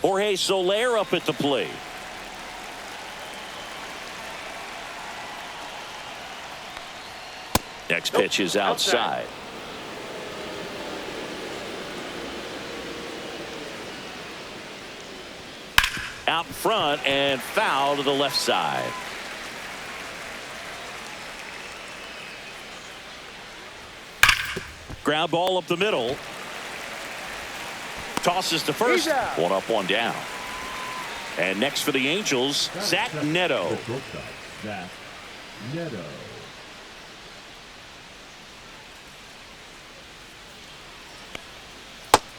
Jorge Soler up at the plate. Next pitch is outside. Out front and foul to the left side. Ground ball up the middle. Tosses to first. One up, one down. And next for the Angels, Zach Neto. Zach Neto.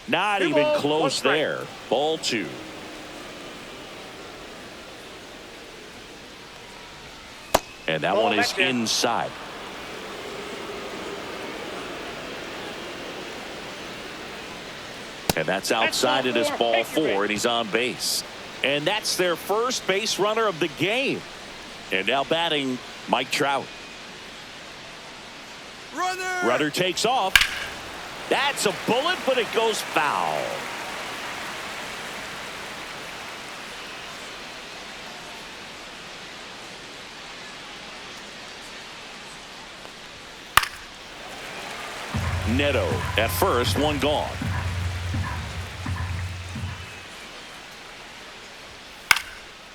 Not even close there. Ball two. And that one is inside. And that's outside. It is ball four, and he's on base. And that's their first base runner of the game. And now batting, Mike Trout. Runner takes off. That's a bullet, but it goes foul. Neto at first, one gone.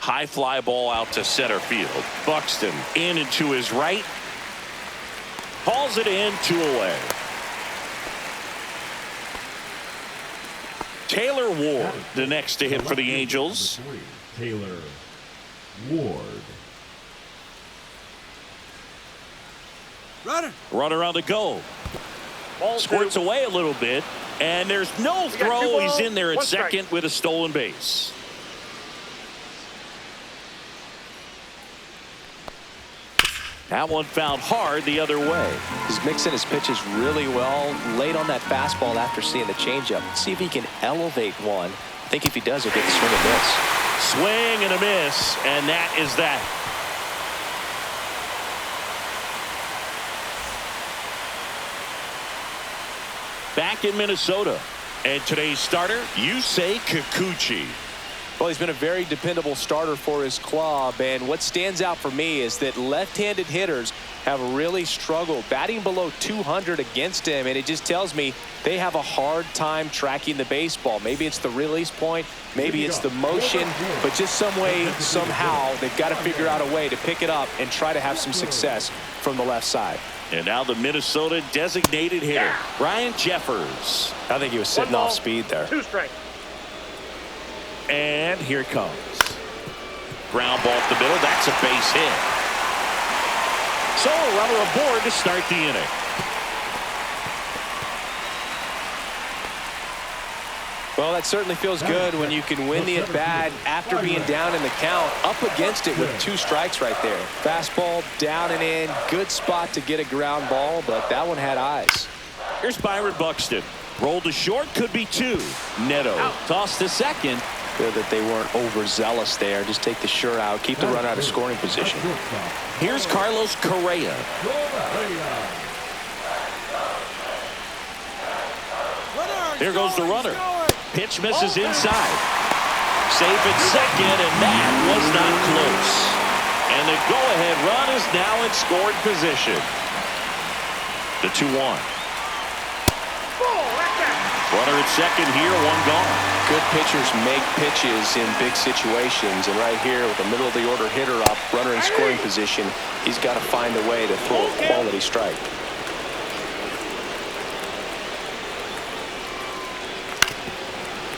High fly ball out to center field. Buxton in and to his right. Hauls it in, 2 away. Taylor Ward, the next to hit for the Angels. Taylor Ward. Runner on the go. Squirts away a little bit, and there's no throw. He's in there at second with a stolen base. That one found hard the other way. He's mixing his pitches really well. Late on that fastball after seeing the changeup. See if he can elevate one. I think if he does, he'll get the swing and miss. Swing and a miss, and that is that. Back in Minnesota, and today's starter, Yusei Kikuchi. Well, he's been a very dependable starter for his club, and what stands out for me is that left-handed hitters have really struggled batting below 200 against him, and it just tells me they have a hard time tracking the baseball. Maybe it's the release point, maybe it's the motion, but just some way, somehow, they've got to figure out a way to pick it up and try to have some success from the left side. And now the Minnesota designated hitter, Ryan Jeffers. I think he was sitting off speed there. 2 strikes. And here it comes. Ground ball up the middle. That's a base hit. So a runner aboard to start the inning. Well, that certainly feels good when you can win the at-bat after being down in the count, up against it with 2 strikes right there. Fastball down and in. Good spot to get a ground ball, but that one had eyes. Here's Byron Buxton. Rolled to short, could be 2. Neto tossed to second. Good that they weren't overzealous there. Just take the sure out, keep the run out of scoring position. Here's Carlos Correa. Here goes the runner. Pitch misses inside. Safe at second, and that was not close. And the go-ahead run is now in scoring position. The 2-1. Runner at second here, 1 gone. Good pitchers make pitches in big situations, and right here with the middle of the order hitter up, runner in scoring position, he's got to find a way to throw a quality strike.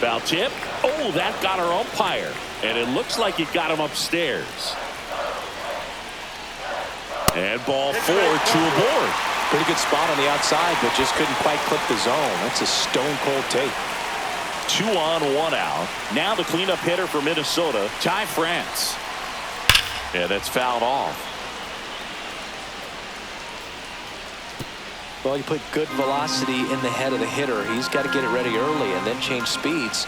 Foul tip. Oh, that got our umpire, and it looks like it got him upstairs. And ball 4, 2 aboard. Pretty good spot on the outside, but just couldn't quite clip the zone. That's a stone-cold take. 2 on, 1 out. Now the cleanup hitter for Minnesota, Ty France. Yeah, that's fouled off. Well, you put good velocity in the head of the hitter. He's got to get it ready early and then change speeds.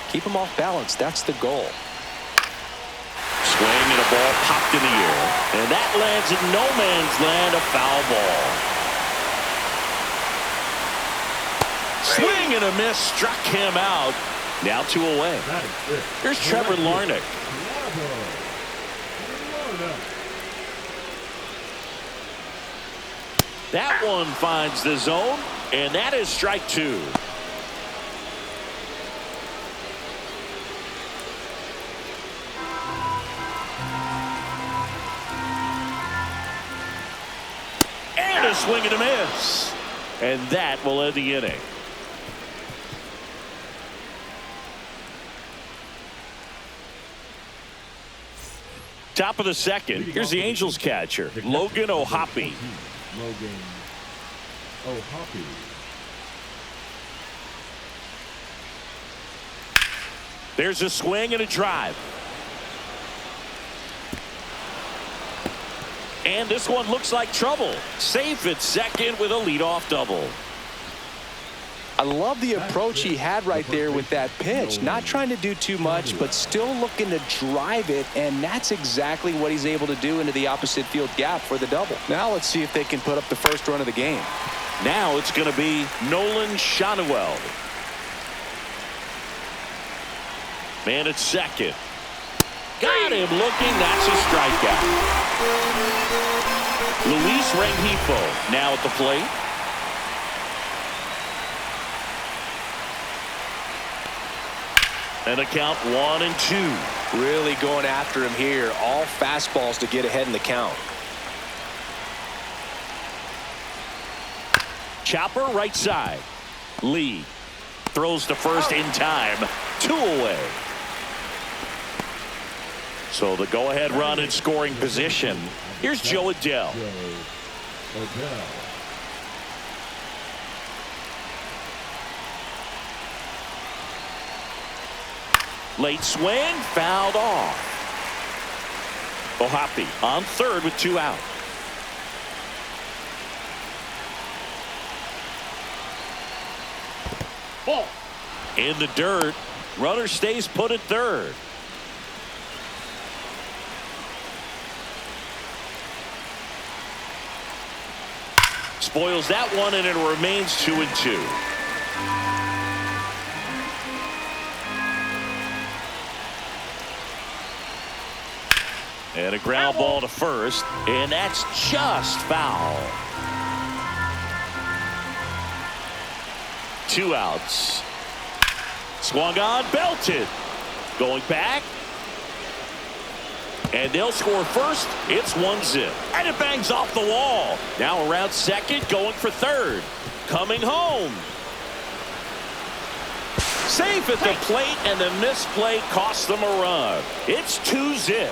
Keep him off balance. That's the goal. Swing and a ball popped in the air. And that lands in no man's land, a foul ball. Swing and a miss struck him out. Now 2 away. That is it. Here's Trevor Larnach. That one finds the zone, and that is strike 2. And a swing and a miss. And that will end the inning. Top of the second. Here's the Angels catcher, Logan O'Hoppe. Logan O'Hoppe. There's a swing and a drive. And this one looks like trouble. Safe at second with a leadoff double. I love the approach he had right there with that pitch. Not trying to do too much, but still looking to drive it, and that's exactly what he's able to do into the opposite field gap for the double. Now let's see if they can put up the first run of the game. Now it's going to be Nolan Schanuel. Man at second. Got him looking. That's a strikeout. Luis Rengifo now at the plate. And a count 1-2. Really going after him here. All fastballs to get ahead in the count. Chopper right side. Lee throws to first in time. 2 away. So the go-ahead run in scoring position. Here's Joe Adell. Late swing, fouled off. O'Hoppe on third with 2 out. Ball. In the dirt. Runner stays put at third. Spoils that one, and it remains 2-2. And a ground ball to first, and that's just foul. 2 outs. Swung on, belted. Going back. And they'll score first. It's 1-0. And it bangs off the wall. Now around second, going for third. Coming home. Safe at the plate, and the misplay costs them a run. It's 2-0.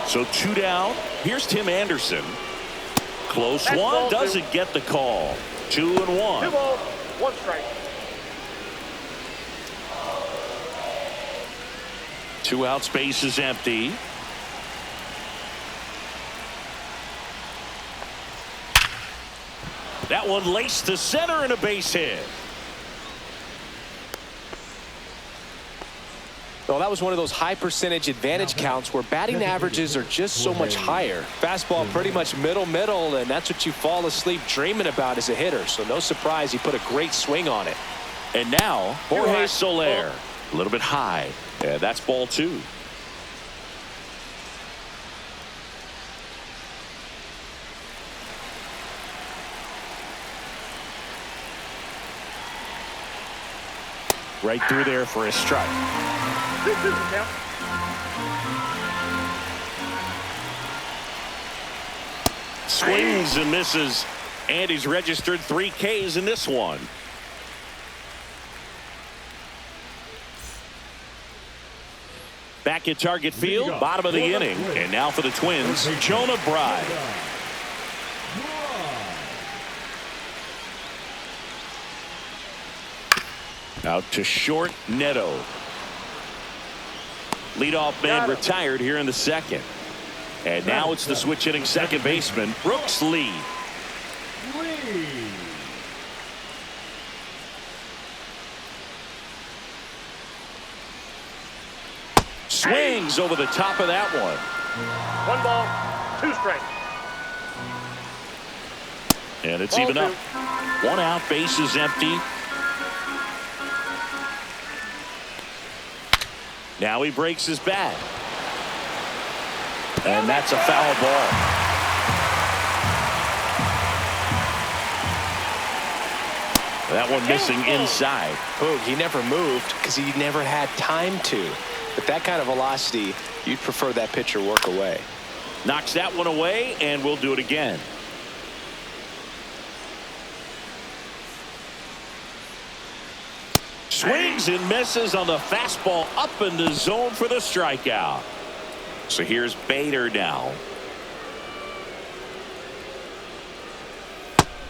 So 2 down. Here's Tim Anderson. Close one, doesn't get the call. 2-1. 2 balls, 1 strike. 2 out, space is empty. That one laced to center and a base hit. Well, that was one of those high percentage advantage counts where batting averages are just so much higher. Fastball pretty much middle, and that's what you fall asleep dreaming about as a hitter. So no surprise he put a great swing on it. And now Jorge Soler. A little bit high. Yeah, that's ball 2. Right through there for a strike. 2-2 count. Swings and misses, and he's registered 3 Ks in this one. Back at Target Field, bottom of the inning, and now for the Twins, Jonah Bride. Out to short, Neto. Leadoff man retired here in the second. And now it's the switch hitting second baseman, Brooks Lee. Swings over the top of that one. 1 ball, 2 strikes. And it's even up. 1 out, base is empty. Now he breaks his bat. And that's a foul ball. That one missing inside. Boog, he never moved because he never had time to. But that kind of velocity, you'd prefer that pitcher work away. Knocks that one away, and we'll do it again. Swings and misses on the fastball up in the zone for the strikeout. So here's Bader now.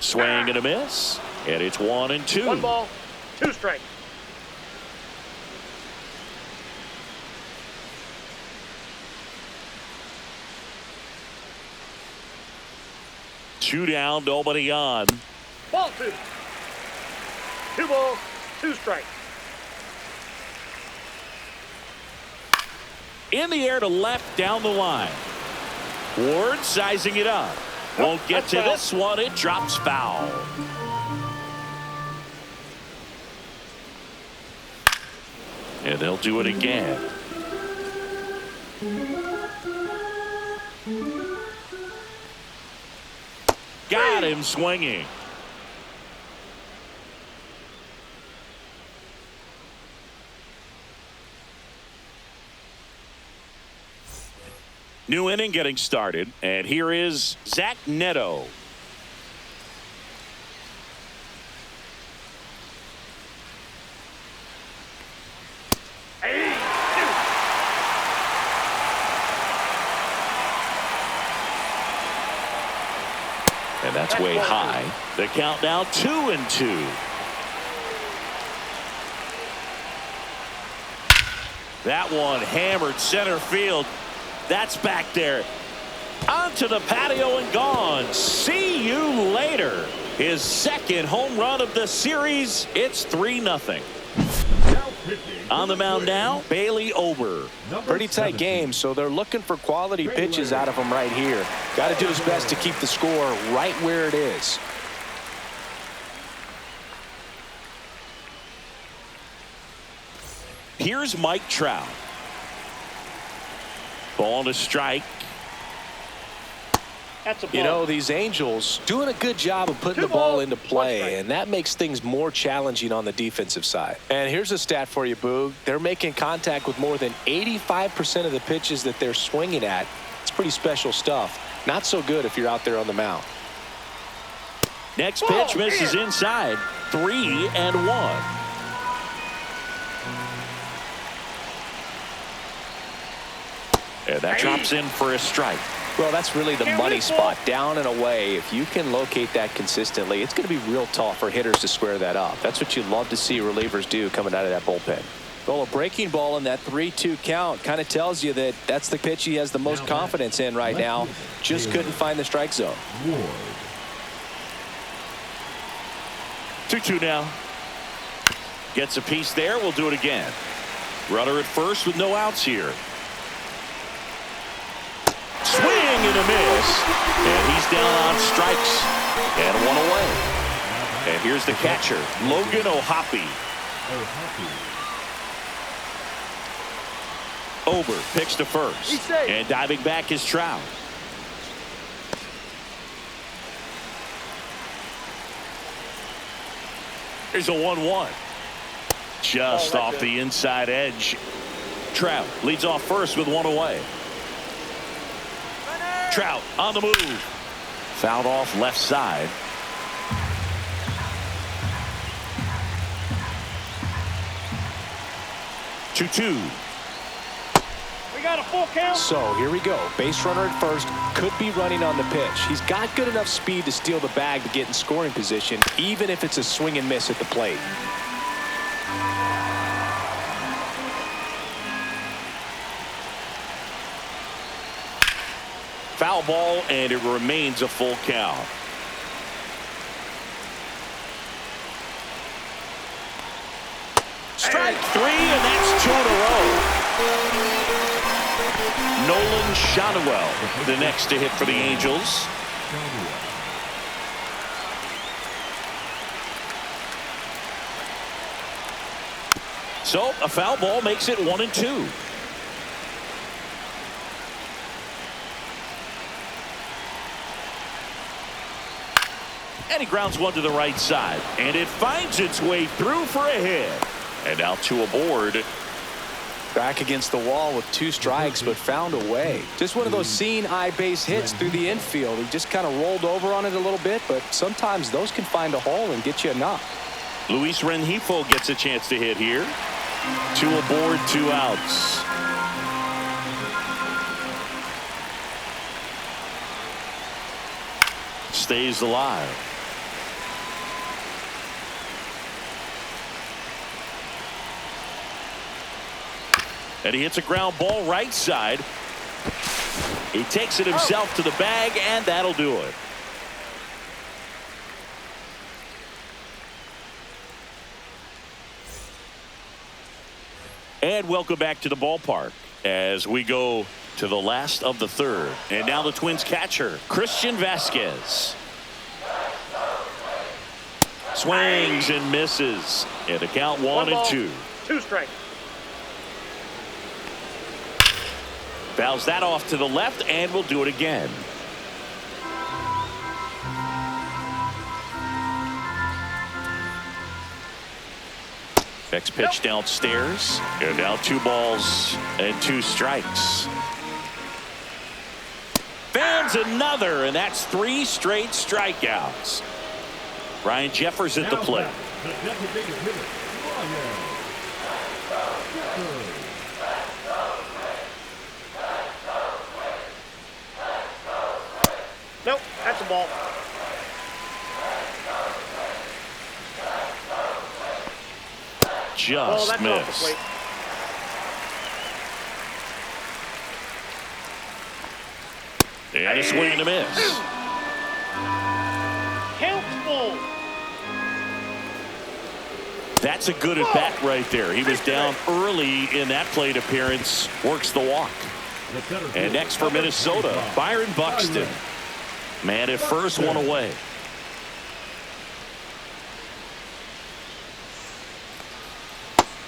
Swing and a miss. And it's 1-2. 1 ball, 2 strikes. Two down, nobody on. Ball 2. 2 balls, 2 strikes. In the air to left down the line. Ward sizing it up. Won't get to this one. It drops foul. And they'll do it again. Got him swinging. New inning getting started, and here is Zach Neto. And that's way high. The count now 2-2. That one hammered center field. That's back there. Onto the patio and gone. See you later. His second home run of the series. It's 3-0. On the mound now, Bailey Ober. Pretty tight game, so they're looking for quality pitches out of him right here. Got to do his best to keep the score right where it is. Here's Mike Trout. Ball to strike. That's a ball. You know, these Angels doing a good job of putting the ball into play, and that makes things more challenging on the defensive side. And here's a stat for you, Boog. They're making contact with more than 85% of the pitches that they're swinging at. It's pretty special stuff. Not so good if you're out there on the mound. Next pitch misses inside. 3-1. And that drops in for a strike. Well, that's really the money spot, down and away. If you can locate that consistently, it's going to be real tough for hitters to square that up. That's what you love to see relievers do coming out of that bullpen. Well, a breaking ball in that 3-2 count kind of tells you that that's the pitch he has the most confidence in right now. Just couldn't find the strike zone. 2-2 now. Gets a piece there. We'll do it again. Runner at first with no outs here. Swing and a miss. And he's down on strikes. And one away. And here's the catcher, Logan O'Hoppe. Ober picks to first. And diving back is Trout. Here's a 1-1. Just off the inside edge. Trout leads off first with one away. Trout on the move. Fouled off left side. Two. We got a full count. So here we go. Base runner at first, could be running on the pitch. He's got good enough speed to steal the bag to get in scoring position, even if it's a swing and miss at the plate. Foul ball, and it remains a full count. Strike 3, and that's 2 in a row. Nolan Shotwell, the next to hit for the Angels. So a foul ball makes it 1-2. And he grounds one to the right side. And it finds its way through for a hit. And now 2 aboard. Back against the wall with 2 strikes, but found a way. Just one of those seeing eye base hits through the infield. He just kind of rolled over on it a little bit, but sometimes those can find a hole and get you a knock. Luis Rengifo gets a chance to hit here. 2 aboard, 2 outs. Stays alive. And he hits a ground ball right side. He takes it himself to the bag, and that'll do it. And welcome back to the ballpark as we go to the last of the third. And now the Twins catcher, Christian Vasquez. Swings and misses. And the count 1-2. 2 strikes. Fouls that off to the left, and we'll do it again. Next pitch downstairs. And now 2 balls and 2 strikes. Fans another, and that's 3 straight strikeouts. Ryan Jeffers at the plate. Nope, that's a ball. Just that's off the missed. plate. And a swing and a miss. Count's full. That's a good at bat right there. He was down early in that plate appearance. Works the walk. And next for Minnesota, Byron Buxton. Man at first, 1 away.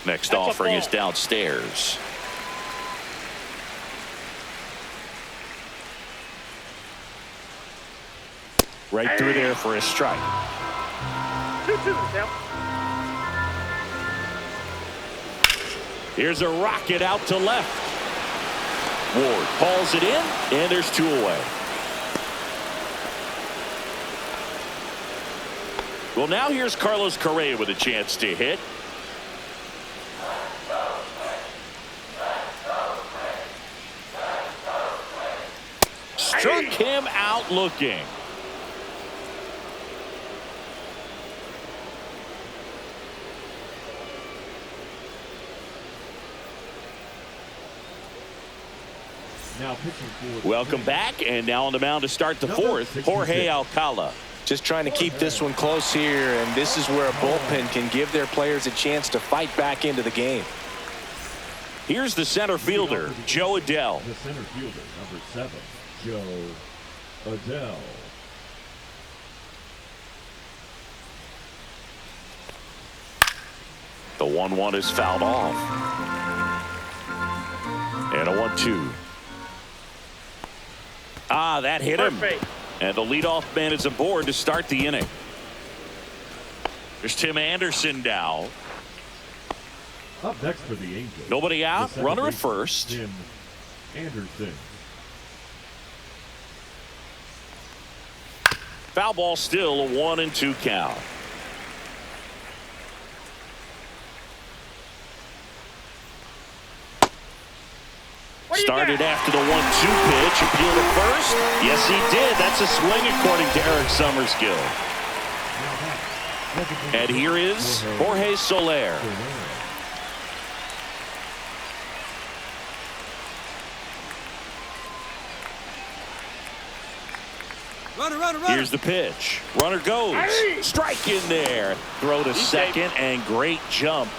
Next offering is downstairs. Right through there for a strike. 2-2 now. Here's a rocket out to left. Ward hauls it in, and there's 2 away. Well, now here's Carlos Correa with a chance to hit. Struck him out looking. Now pitching for Welcome back, and now on the mound to start the 4th, Jorge Alcala. Just trying to keep this one close here, and this is where a bullpen can give their players a chance to fight back into the game. Here's the center fielder, Joe Adell. the center fielder, number 7, Joe Adell. The 1-1 is fouled off. And a 1-2. Ah, that hit him. Perfect. And the leadoff man is aboard to start the inning. There's Tim Anderson now. Up next for the Angels. Nobody out. the Runner at second first. baseman, Tim Anderson. Foul ball still, a 1-2 count. Started after the 1-2 pitch. Appealed at first. Yes, he did. That's a swing according to Eric Summerskill. And here is Jorge Soler. Runner. Here's the pitch. Runner goes. Hey! Strike in there. Throw to second, and great jump.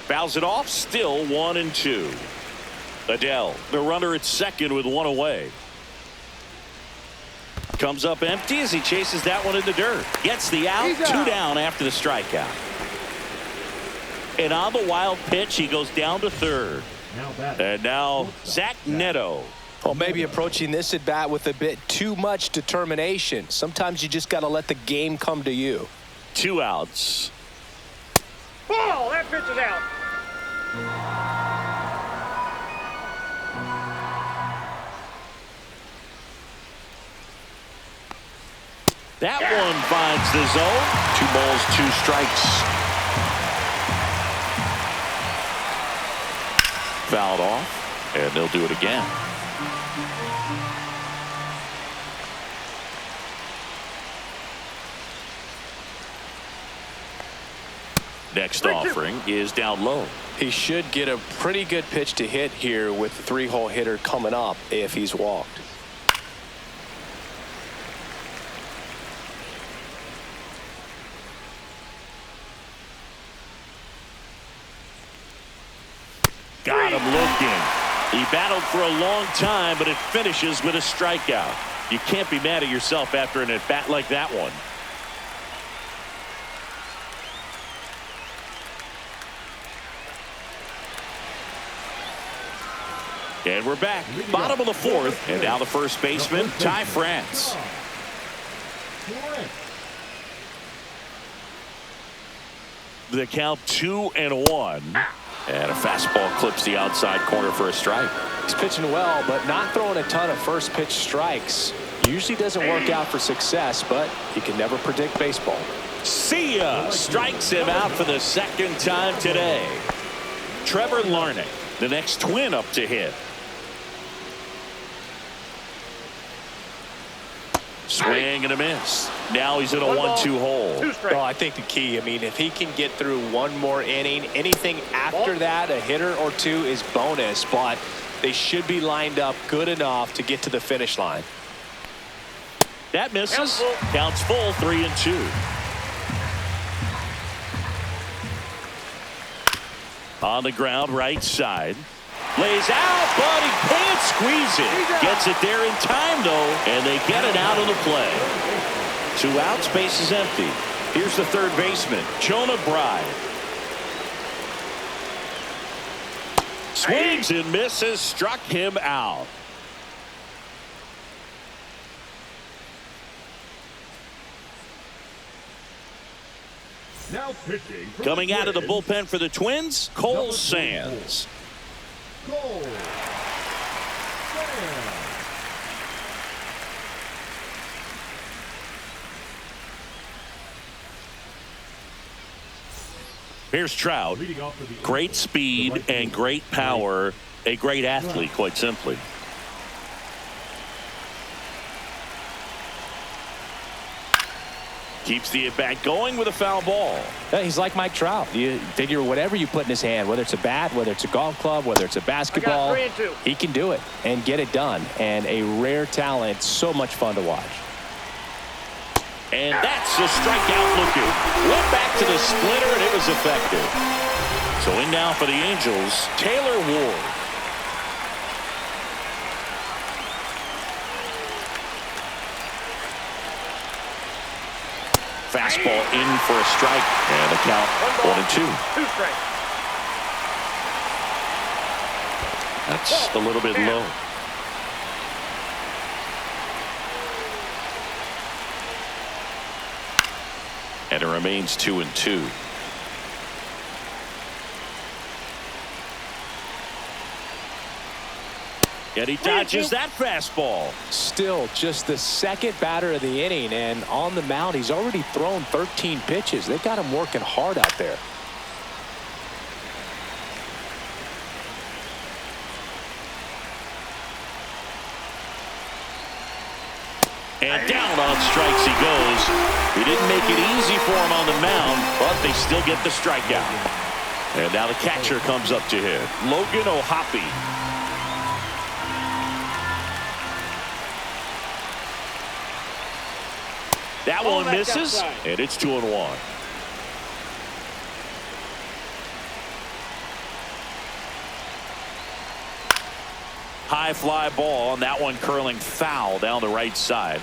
Fouls it off. Still 1-2. Adell, the runner at second with 1 away. Comes up empty as he chases that one in the dirt. Gets the out. 2 down after the strikeout. And on the wild pitch, he goes down to third. And now Zach Neto. Well, maybe approaching this at bat with a bit too much determination. Sometimes you just got to let the game come to you. 2 outs. Ball! That pitch is out. That one finds the zone. 2 balls, 2 strikes. Fouled off, and they'll do it again. Next offering is down low. He should get a pretty good pitch to hit here with the 3-hole hitter coming up if he's walked. Got him looking. He battled for a long time, but it finishes with a strikeout. You can't be mad at yourself after an at-bat like that one. And we're back. Bottom of the 4th. And now the first baseman, Ty France. The count 2-1. And a fastball clips the outside corner for a strike. He's pitching well, but not throwing a ton of first pitch strikes. Usually doesn't work out for success, but you can never predict baseball. See ya! Strikes him out for the 2nd time today. Trevor Larnach, the next Twin up to hit. Swing and a miss. Now he's in a 1-2 hole. Well, I think the key, if he can get through one more inning, anything after that, a hitter or 2 is bonus, but they should be lined up good enough to get to the finish line. That misses. Counts full, 3-2. On the ground, right side. Lays out, but he can't squeeze it. Gets it there in time, though, and they get it out of the play. 2 outs, base is empty. Here's the third baseman, Jonah Bride. Swings and misses, struck him out. Now pitching. Coming out of the bullpen for the Twins, Cole Sands. Cole Sands. Here's Trout. Great speed and great power. A great athlete, quite simply. Keeps the at-bat going with a foul ball. Yeah, he's like Mike Trout. You figure whatever you put in his hand, whether it's a bat, whether it's a golf club, whether it's a basketball, he can do it and get it done. And a rare talent, so much fun to watch. And that's a strikeout looking. Went back to the splitter, and it was effective. So in now for the Angels, Taylor Ward. Fastball in for a strike, and the count 1-2. 2 strikes. That's a little bit low. And it remains 2-2. And he dodges that fastball. Still just the second batter of the inning, and on the mound he's already thrown 13 pitches. They've got him working hard out there. And down on strikes he goes. He didn't make it easy for him on the mound, but they still get the strikeout. And now the catcher comes up to hit, Logan O'Hoppe. That one misses, and it's 2-1. High fly ball, and that one curling foul down the right side.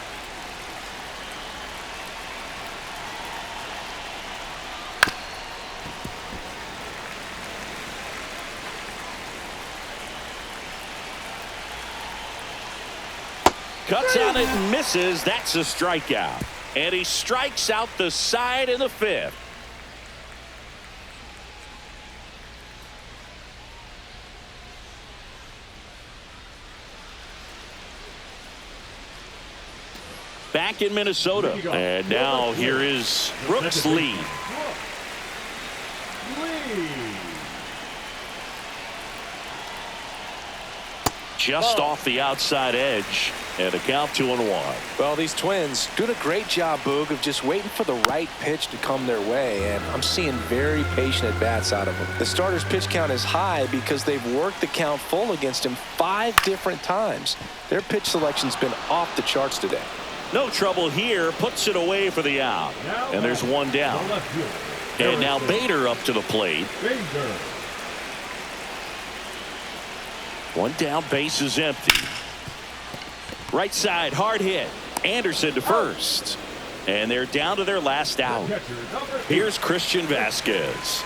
Cuts on it and misses. That's a strikeout. And he strikes out the side in the 5th. Back in Minnesota. And now here is Brooks Lee. Just off the outside edge, and a count 2-1. Well, these Twins doing a great job, Boog, of just waiting for the right pitch to come their way, and I'm seeing very patient at-bats out of them. The starter's pitch count is high because they've worked the count full against him 5 different times. Their pitch selection's been off the charts today. No trouble here, puts it away for the out, and there's one down. And now Bader up to the plate. One down, base is empty. Right side, hard hit. Anderson to first. And they're down to their last out. Here's Christian Vasquez.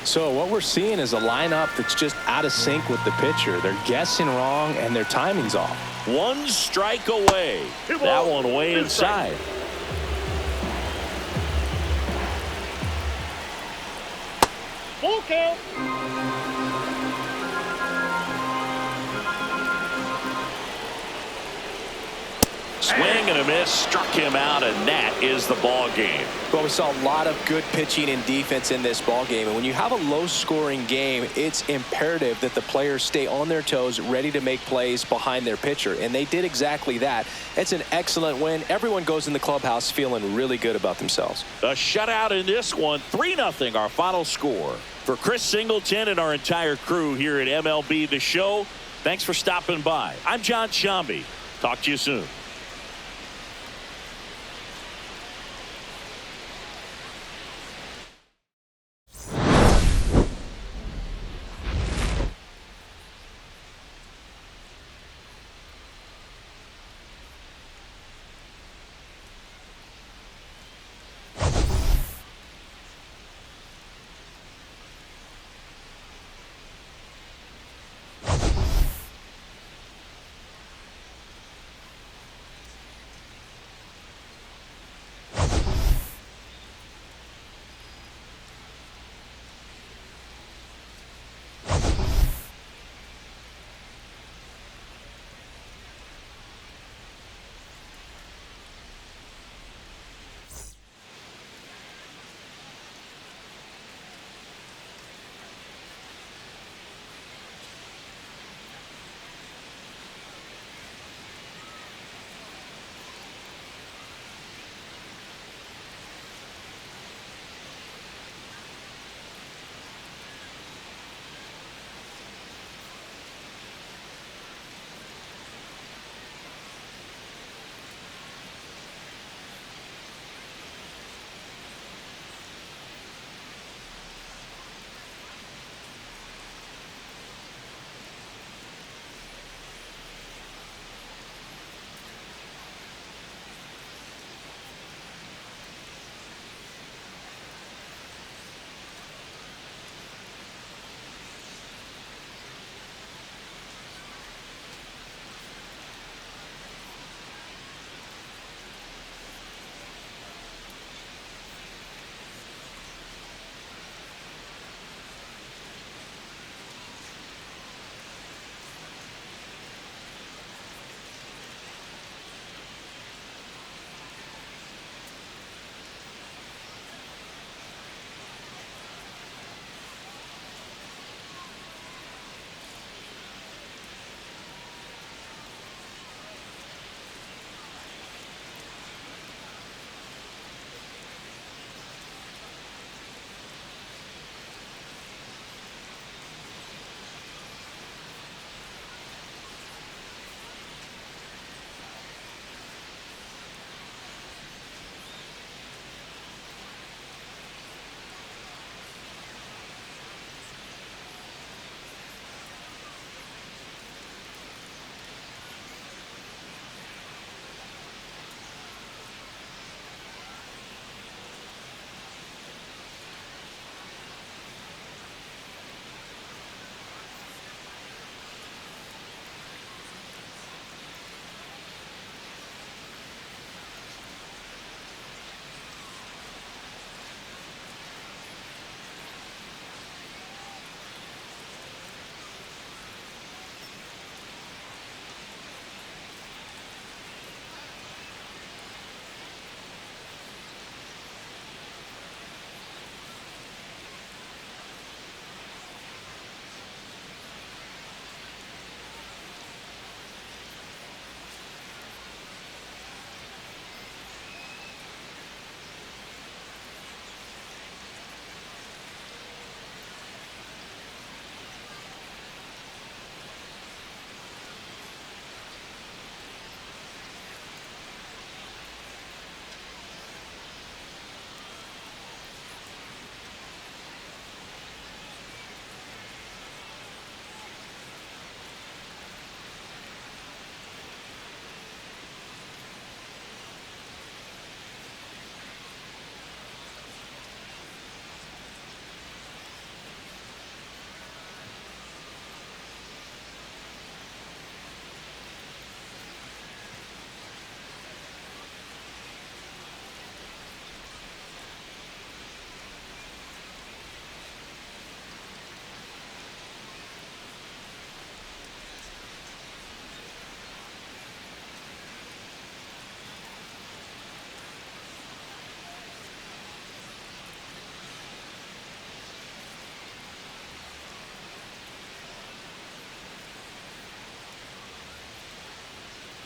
So what we're seeing is a lineup that's just out of sync with the pitcher. They're guessing wrong and their timing's off. One strike away. That one way inside. Full count. Swing and a miss, struck him out, and that is the ball game. Well, we saw a lot of good pitching and defense in this ball game, and when you have a low-scoring game, it's imperative that the players stay on their toes, ready to make plays behind their pitcher, and they did exactly that. It's an excellent win. Everyone goes in the clubhouse feeling really good about themselves. A shutout in this one, 3-0 our final score. For Chris Singleton and our entire crew here at MLB The Show, thanks for stopping by. I'm John Shambi. Talk to you soon.